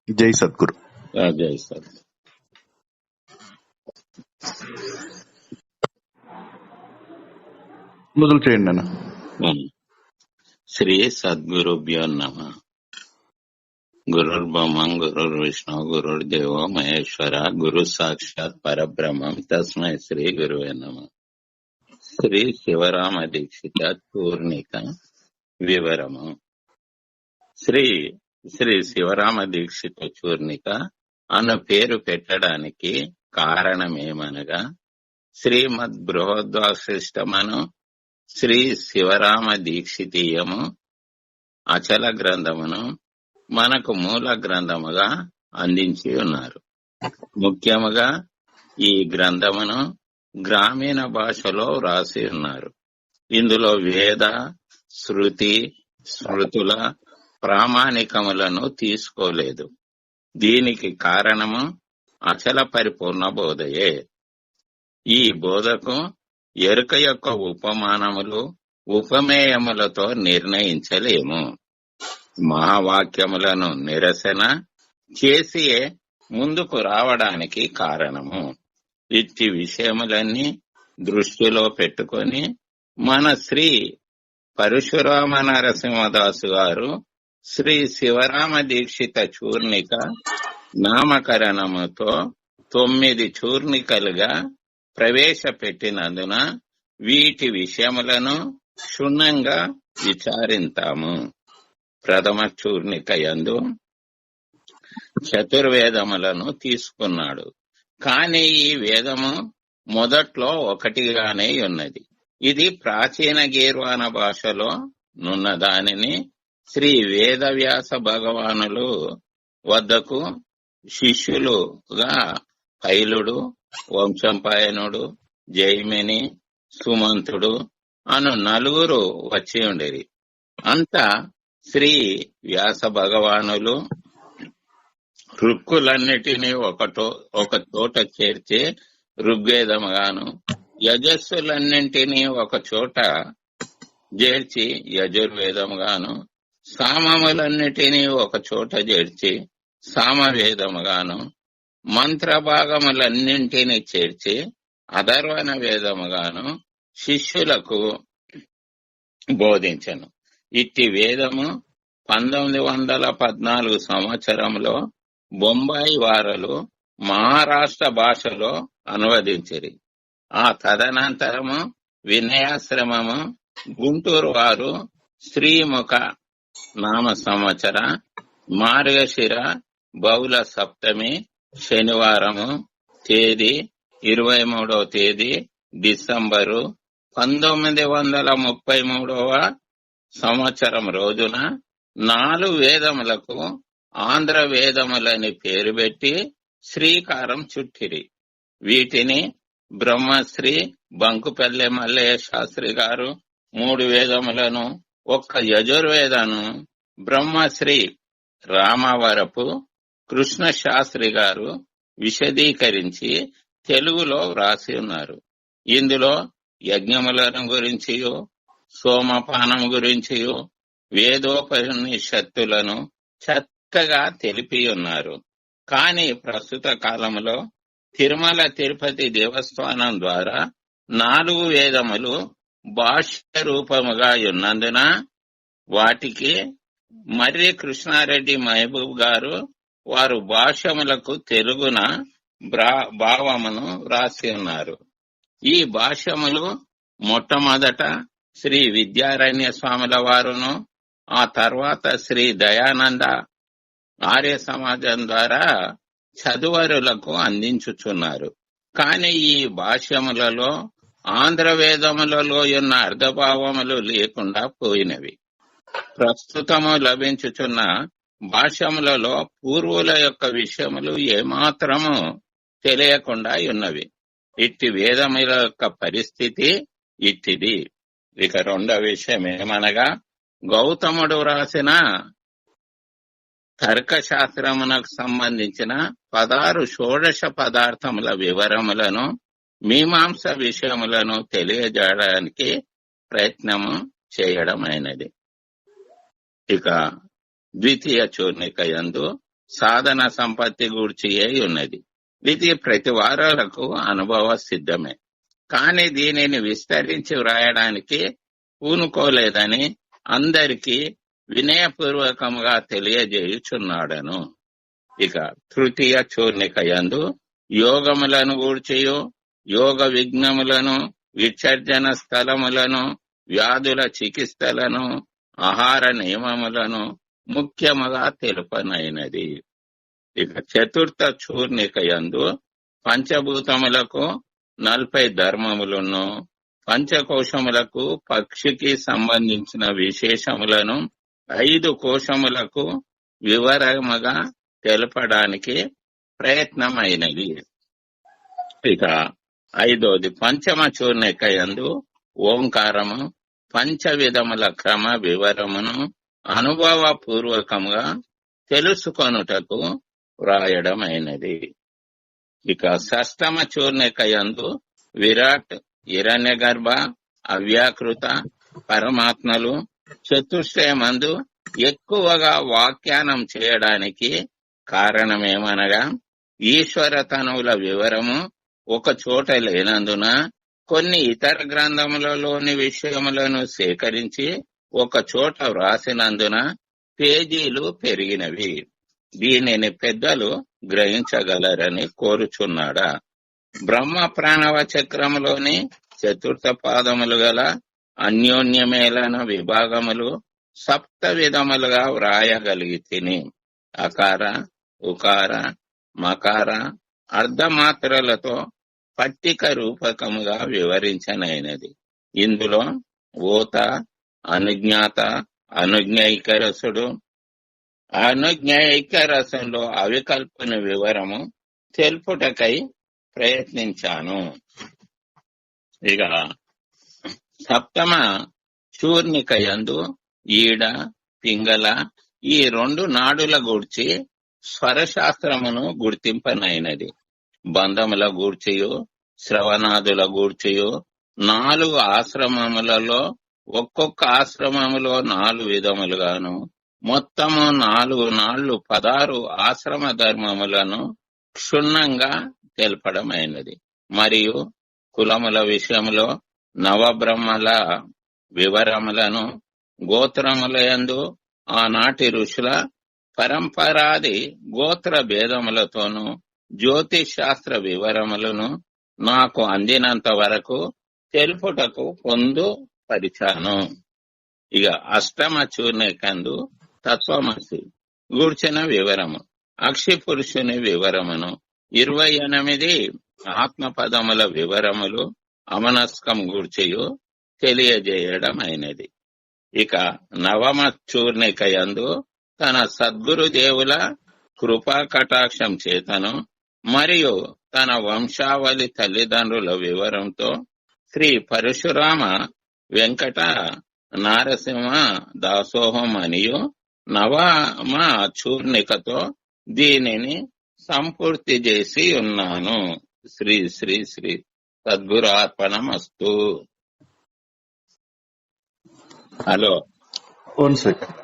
జై సద్గురు. జై సత్. మొదలు చేయండి అన్న. శ్రీ సద్గురుభ్యో నమః. గురుర్బ్రహ్మం గురుర్విష్ణు గురుర్దేవో మహేశ్వర గురు సాక్షాత్ పరబ్రహ్మం తస్మై శ్రీ గురువే నమః. శ్రీ శివరామ దీక్షిత పూర్ణిక వివరము. శ్రీ శ్రీ శివరామ దీక్షిత చూర్ణిక అన్న పేరు పెట్టడానికి కారణమేమనగా, శ్రీమద్ బృహద్వాసిష్టమను శ్రీ శివరామ దీక్షితీయము అచల గ్రంథమును మనకు మూల గ్రంథముగా అందించి ఉన్నారు. ముఖ్యముగా ఈ గ్రంథమును గ్రామీణ భాషలో వ్రాసి ఉన్నారు. ఇందులో వేద, శృతి, స్మృతుల ప్రామాణికములను తీసుకోలేదు. దీనికి కారణము అచల పరిపూర్ణ బోధయే. ఈ బోధకు ఎరుక యొక్క ఉపమానములు, ఉపమేయములతో నిర్ణయించలేము. మహావాక్యములను నిరసన చేసియే ముందుకు రావడానికి కారణము. ఇట్టి విషయములన్నీ దృష్టిలో పెట్టుకొని మన శ్రీ పరశురామ నరసింహదాసు గారు శ్రీ శివరామ దీక్షిత చూర్ణిక నామకరణముతో 9 చూర్ణికలుగా ప్రవేశపెట్టినందున వీటి విషయములను క్షుణ్ణంగా విచారింతాము. ప్రథమ చూర్ణిక యందు చతుర్వేదములను తీసుకున్నాడు. కానీ ఈ వేదము మొదట్లో ఒకటిగానే ఉన్నది. ఇది ప్రాచీన గీర్వాణ భాషలో నున్న దానిని శ్రీ వేదవ్యాస భగవానులు వద్దకు శిష్యులుగా పైలుడు, వంశంపాయనుడు, జైమిని, సుమంతుడు అను 4 వచ్చి ఉండేది. అంతా శ్రీ వ్యాస భగవానులు ఋక్కులన్నిటినీ ఒక చోట చేర్చి ఋగ్వేదముగాను, యజస్సులన్నింటినీ ఒక చోట చేర్చి యజుర్వేదముగాను, సామములన్నిటినీ ఒక చోట చేర్చి సామవేదముగాను, మంత్రభాగములన్నింటినీ చేర్చి అధర్వణ వేదముగాను శిష్యులకు బోధించెను. ఇట్టి వేదము 1914 సంవత్సరంలో బొంబాయి వారలు మహారాష్ట్ర భాషలో అనువదించిరి. ఆ తదనంతరము వినయాశ్రమము గుంటూరు వారు శ్రీముఖ నామ సంవత్సర మార్గశిర బహుళ సప్తమి శనివారము తేదీ 23వ తేదీ డిసెంబరు 1933వ సంవత్సరం రోజున 4 వేదములకు ఆంధ్ర వేదములని పేరు పెట్టి శ్రీకారం చుట్టిరి. వీటిని బ్రహ్మశ్రీ బంకుపల్లె మల్లయ్య శాస్త్రి గారు 3 వేదములను, 1 యజుర్వేదను బ్రహ్మశ్రీ రామవరపు కృష్ణ శాస్త్రి గారు విశదీకరించి తెలుగులో వ్రాసి ఉన్నారు. ఇందులో యజ్ఞములను గురించియో, సోమపానం గురించియో, వేదోపనిషత్తులను చక్కగా తెలిపి ఉన్నారు. కానీ ప్రస్తుత కాలంలో తిరుమల తిరుపతి దేవస్థానం ద్వారా 4 వేదములు భాష్య రూపముగా ఉన్నందున వాటికి మర్రి కృష్ణారెడ్డి మహబూబ్ గారు వారు భాష్యములకు తెలుగున భావమును రాసి ఉన్నారు. ఈ భాష్యములు మొట్టమొదట శ్రీ విద్యారణ్య స్వాముల వారును, ఆ తర్వాత శ్రీ దయానంద ఆర్య సమాజం ద్వారా చదువరులకు అందించుచున్నారు. కానీ ఈ భాష్యములలో ఆంధ్ర వేదములలో ఉన్న అర్ధభావములు లేకుండా పోయినవి. ప్రస్తుతము లభించుచున్న భాష్యములలో పూర్వుల యొక్క విషయములు ఏమాత్రము తెలియకుండా ఉన్నవి. ఇట్టి వేదముల యొక్క పరిస్థితి ఇట్టిది. ఇక 2వ విషయం ఏమనగా, గౌతముడు రాసిన తర్కశాస్త్రమునకు సంబంధించిన 16 షోడశ పదార్థముల వివరములను, మీమాంస విషయములను తెలియజేయడానికి ప్రయత్నము చేయడం అయినది. ఇక ద్వితీయ చూర్ణిక యందు సాధన సంపత్తి గూర్చియే ఉన్నది. ఇది ప్రతి వారాలకు అనుభవ సిద్ధమే. కానీ దీనిని విస్తరించి వ్రాయడానికి పూనుకోలేదని అందరికీ వినయపూర్వకంగా తెలియజేయుచున్నాడను. ఇక తృతీయ చూర్ణిక యందు యోగములను గూర్చియు, యోగ విఘ్నములను, విసర్జన స్థలములను, వ్యాధుల చికిత్సలను, ఆహార నియమములను ముఖ్యముగా తెలుపనైనది. ఇక చతుర్థ చూర్ణిక యందు పంచభూతములకు 40 ధర్మములను, పంచకోశములకు పక్షికి సంబంధించిన విశేషములను 5 కోశములకు వివరముగా తెలపడానికి ప్రయత్నమైనది. ఇక 5వది పంచమ చూర్ణిక యందు ఓంకారము పంచవిధముల క్రమ వివరమును అనుభవ పూర్వకంగా తెలుసుకొనుటకు వ్రాయడమైనది. ఇక షష్టమ చూర్ణిక యందు విరాట్, హిరణ్య గర్భ, అవ్యాకృత పరమాత్మలు చతుష్టయమందు ఎక్కువగా వ్యాఖ్యానం చేయడానికి కారణమేమనగా ఈశ్వర తనువుల వివరము ఒక చోట లేనందున కొన్ని ఇతర గ్రంథములలోని విషయములను సేకరించి ఒక చోట వ్రాసినందున పేజీలు పెరిగినవి. దీనిని పెద్దలు గ్రహించగలరని కోరుచున్నాడా. బ్రహ్మ ప్రాణవ చక్రములోని చతుర్థ పాదములు గల అన్యోన్యమేళన విభాగములు 7 విధములుగా వ్రాయగలిగితిని. అకార, ఉకార, మకార అర్ధమాత్రలతో పట్టిక రూపకముగా వివరించనైనది. ఇందులో ఓత, అనుజ్ఞాత, అనుజ్ఞైకరసుడు, అనుజ్ఞైకరసంలో అవికల్పన వివరము తెలుపుటకై ప్రయత్నించాను. ఇక సప్తమ చూర్ణిక యందు ఈడ, పింగళ ఈ 2 నాడుల గూర్చి స్వరశాస్త్రమును గుర్తింపనైనది. బంధముల గూర్చియు, శ్రవణాదుల గూర్చియు 4 ఆశ్రమములలో ఒక్కొక్క ఆశ్రమములో 4 విధములుగాను మొత్తము 4 నాళ్లు 16 ఆశ్రమ ధర్మములను క్షుణ్ణంగా తెలపడమైనది. మరియు కులముల విషయములో నవబ్రహ్మల వివరములను, గోత్రములయందు ఆనాటి ఋషుల పరంపరాది గోత్ర భేదములతోనూ జ్యోతిష్ శాస్త్ర వివరములను నాకు అందినంత వరకు తెలుపుటకు పొందుపరిచాను. ఇక అష్టమ చూర్ణికందు తత్వమసి గూర్చిన వివరము, అక్షి పురుషుని వివరమును, 28 ఆత్మపదముల వివరములు అమనస్కం గూర్చియు తెలియజేయడమైనది. ఇక నవమ చూర్ణిక యందు తన సద్గురుదేవుల కృపా కటాక్షం చేతను మరియు తన వంశావళి తల్లిదండ్రుల వివరంతో శ్రీ పరశురామ వెంకట నారసింహ దాసోహం అనియు నవమ చూర్ణికతో దీనిని సంపూర్తి చేసి ఉన్నాను. శ్రీ శ్రీ శ్రీ సద్గురార్పణమస్తు. Hello, 1 second.